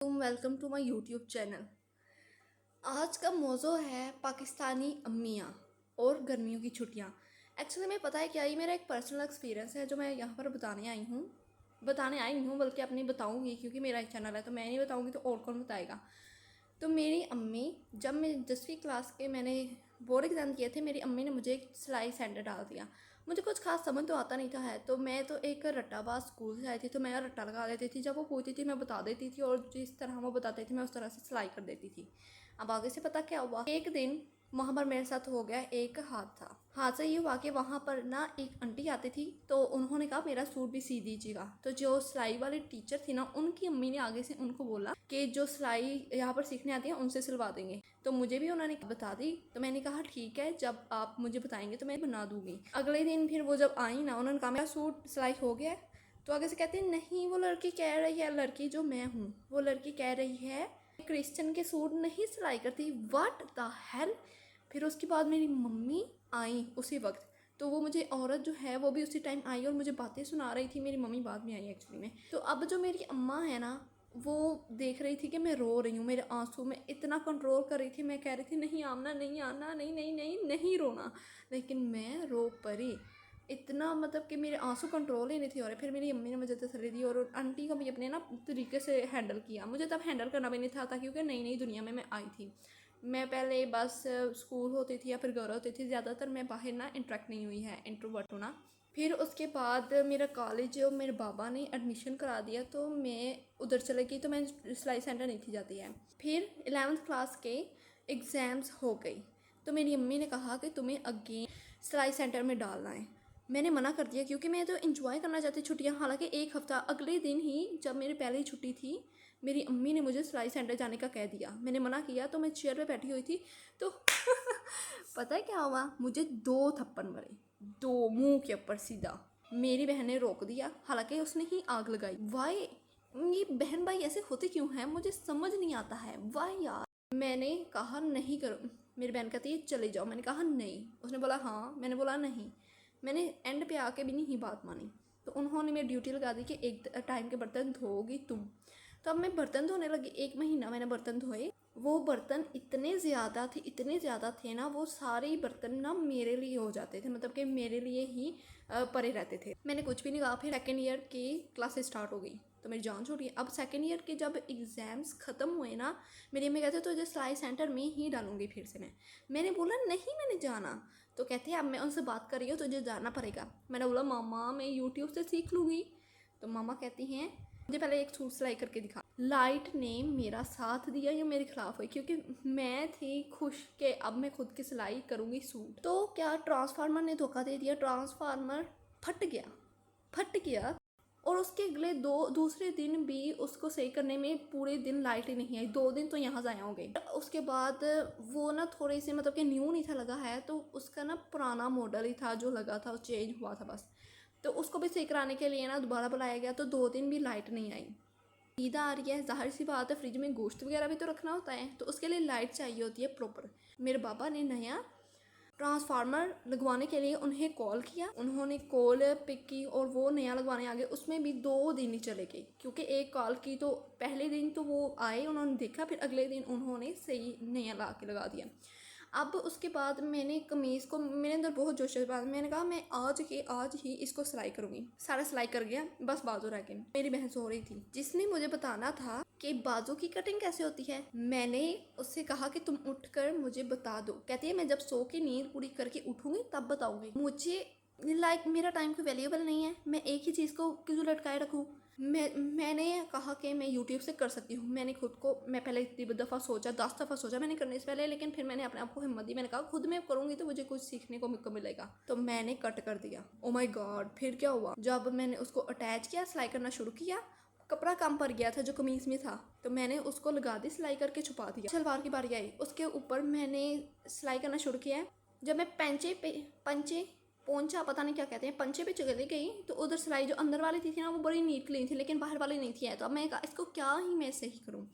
Welcome to my YouTube channel. आज का मौजू है पाकिस्तानी अम्मियाँ और गर्मियों की छुट्टियाँ। एक्चुअली में पता है क्या, ये मेरा एक पर्सनल एक्सपीरियंस है जो मैं यहाँ पर बताने आई हूँ बल्कि अपनी बताऊँगी, क्योंकि मेरा एक चैनल है तो मैं नहीं बताऊँगी तो और कौन बताएगा। तो मेरी अम्मी, जब मैं 10वीं क्लास के मैंने बोर्ड एग्ज़ाम किए थे, मेरी अम्मी ने मुझे एक सिलाई सेंटर डाल दिया। मुझे कुछ खास समझ तो आता नहीं था है, तो मैं तो एक रट्टाबाज स्कूल से आई थी, तो मैं रट्टा लगा देती थी। जब वो पूछती थी मैं बता देती थी, और जिस तरह वो बताते थे मैं उस तरह से सिलाई कर देती थी। अब आगे से पता क्या हुआ, एक दिन वहाँ पर मेरे साथ हो गया एक हादसा ये हुआ कि वहाँ पर ना एक आंटी आती थी, तो उन्होंने कहा मेरा सूट भी सी दीजिएगा। तो जो सिलाई वाली टीचर थी ना, उनकी अम्मी ने आगे से उनको बोला कि जो सिलाई यहाँ पर सीखने आती है उनसे सिलवा देंगे। तो मुझे भी उन्होंने बता दी, तो मैंने कहा ठीक है, जब आप मुझे बताएंगे तो मैं बना दूंगी। अगले दिन फिर वो जब आई ना, उन्होंने कहा मेरा सूट सिलाई हो गया है। तो आगे से कहते हैं नहीं, वो लड़की कह रही है, लड़की जो मैं हूँ वो लड़की कह रही है क्रिश्चियन के सूट नहीं सिलाई करती। What the hell. फिर उसके बाद मेरी मम्मी आई उसी वक्त, तो वो मुझे औरत जो है वो भी उसी टाइम आई और मुझे बातें सुना रही थी। मेरी मम्मी बाद में आई एक्चुअली में। तो अब जो मेरी अम्मा है ना, वो देख रही थी कि मैं रो रही हूँ, मेरे आंसू में इतना कंट्रोल कर रही थी। मैं कह रही थी नहीं आमना, नहीं आना, नहीं नहीं नहीं नहीं रोना, लेकिन मैं रो पड़ी इतना, मतलब कि मेरे आंसू कंट्रोल ही नहीं थे। और फिर मेरी अम्मी ने मुझे तसल्ली दी, और आंटी को भी अपने ना तरीके से हैंडल किया। मुझे तब हैंडल करना भी नहीं था क्योंकि नई नई दुनिया में मैं आई थी। मैं पहले बस स्कूल होती थी या फिर घर होती थी, ज़्यादातर मैं बाहर ना इंटरेक्ट नहीं हुई है, इंट्रोवर्ट हूँ ना। फिर उसके बाद मेरा कॉलेज मेरे बाबा ने एडमिशन करा दिया, तो मैं उधर चले गई, तो मैं सिलाई सेंटर नहीं थी जाती है। फिर 11th क्लास के एग्ज़ाम्स हो गई, तो मेरी अम्मी ने कहा कि तुम्हें अगेन सिलाई सेंटर में डालना है। मैंने मना कर दिया क्योंकि मैं तो इंजॉय करना चाहती छुट्टियाँ। हालांकि एक हफ़्ता अगले दिन ही जब मेरी पहली छुट्टी थी, मेरी अम्मी ने मुझे सिलाई सेंटर जाने का कह दिया। मैंने मना किया, तो मैं चेयर पे बैठी हुई थी, तो पता है क्या हुआ, मुझे 2 थप्पड़ मारे, 2 मुंह के ऊपर सीधा। मेरी बहन ने रोक दिया, हालांकि उसने ही आग लगाई। वाई, ये बहन भाई ऐसे होते क्यों हैं, मुझे समझ नहीं आता है। वाई यार। मैंने कहा नहीं करो। मेरी बहन कहती है चले जाओ, मैंने कहा नहीं। उसने बोला हाँ, मैंने बोला नहीं। मैंने एंड पे आके भी नहीं बात मानी, तो उन्होंने मेरी ड्यूटी लगा दी कि एक टाइम के बर्तन धोगी तुम। तो अब मैं बर्तन धोने लगी। 1 महीना मैंने बर्तन धोए। वो बर्तन इतने ज़्यादा थे ना, वो सारे बर्तन ना मेरे लिए हो जाते थे, मतलब कि मेरे लिए ही पड़े रहते थे। मैंने कुछ भी नहीं कहा। फिर सेकेंड ईयर की क्लासेस स्टार्ट हो गई, तो मेरी जान छोड़ी। अब सेकेंड ईयर के जब एग्ज़ाम्स ख़त्म हुए ना, मेरी अम्मी कहते तो सिलाई सेंटर में ही डालूंगी फिर से। मैंने बोला नहीं, मैंने जाना। तो कहते हैं अब मैं उनसे बात कर रही हूँ, तुझे जाना पड़ेगा। मैंने बोला मामा मैं यूट्यूब से सीख लूँगी। तो मामा कहती हैं मुझे पहले एक सूट सिलाई करके दिखा। लाइट ने मेरा साथ दिया या मेरे खिलाफ हुई, क्योंकि मैं थी खुश कि अब मैं खुद की सिलाई करूँगी सूट। तो क्या ट्रांसफार्मर ने धोखा दे दिया, ट्रांसफार्मर फट गया। और उसके अगले दूसरे दिन भी उसको सही करने में पूरे दिन लाइट ही नहीं आई। 2 दिन तो यहाँ ज़ाया हो गए। उसके बाद वो ना थोड़ी सी, मतलब कि न्यू नहीं था लगा है, तो उसका ना पुराना मॉडल ही था जो लगा था, चेंज हुआ था बस। तो उसको भी सही कराने के लिए ना दोबारा बुलाया गया, तो 2 दिन भी लाइट नहीं आई। ईद आ रही है, जाहिर सी बात है फ्रिज में गोश्त वगैरह भी तो रखना होता है, तो उसके लिए लाइट चाहिए होती है प्रॉपर। मेरे बाबा ने नया ट्रांसफार्मर लगवाने के लिए उन्हें कॉल किया, उन्होंने कॉल पिक की और वो नया लगवाने आ गए। उसमें भी 2 दिन ही चले गए, क्योंकि एक कॉल की तो पहले दिन तो वो आए, उन्होंने देखा, फिर अगले दिन उन्होंने सही नया ला के लगा दिया। अब उसके बाद मैंने कमीज़ को, मेरे अंदर बहुत जोश है। बाद मैंने कहा मैं आज ही इसको सिलाई करूँगी। सारा सिलाई कर गया, बस बाजू रह गए। मेरी बहन सो रही थी, जिसने मुझे बताना था कि बाजू की कटिंग कैसे होती है। मैंने उससे कहा कि तुम उठकर मुझे बता दो। कहती है मैं जब सो के नींद पूरी करके उठूँगी तब बताऊँगी। मुझे मेरा टाइम कोई वैल्यूएबल नहीं है, मैं एक ही चीज़ को क्यों लटकाए रखूँ। मैंने कहा कि मैं यूट्यूब से कर सकती हूँ। मैंने खुद को, मैं पहले इतनी दफ़ा सोचा, 10 दफ़ा सोचा मैंने करने से पहले, लेकिन फिर मैंने अपने आप को हिम्मत दी। मैंने कहा खुद मैं करूँगी तो मुझे कुछ सीखने को मिलेगा। तो मैंने कट कर दिया। Oh my God. फिर क्या हुआ, जब मैंने उसको अटैच किया, सिलाई करना शुरू किया, कपड़ा कम पड़ गया था जो कमीज़ में था, तो मैंने उसको लगा दी, सिलाई करके छुपा दिया। सलवार की बारी आई, उसके ऊपर मैंने सिलाई करना शुरू किया। जब मैं पंचे पोंचा पता नहीं क्या कहते हैं, पंचे पे चली गई, तो उधर सिलाई जो अंदर वाली थी ना वो बड़ी नीट क्लीन थी, लेकिन बाहर वाली नहीं थी है। तो अब मैं कहा इसको क्या ही मैं सही करूँ।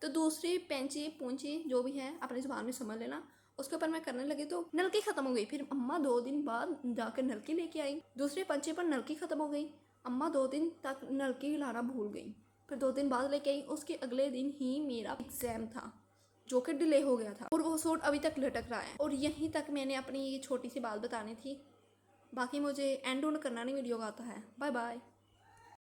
तो दूसरे पेंचे पोंचे जो भी है अपनी ज़ुबान में समझ लेना, उसके ऊपर मैं करने लगी तो नलकी ख़त्म हो गई। फिर अम्मा 2 दिन बाद जाकर नलकी लेके आई। दूसरे पंचे पर नलकी ख़त्म हो गई, अम्मा 2 दिन तक नलकी लाना भूल गई। फिर 2 दिन बाद लेके आई, उसके अगले दिन ही मेरा एग्ज़ाम था जो कि डिले हो गया था और वो सूट अभी तक लटक रहा है। और यहीं तक मैंने अपनी ये छोटी सी बात बतानी थी। बाकी मुझे एंड ऑन करना नहीं वीडियो का आता है। Bye bye.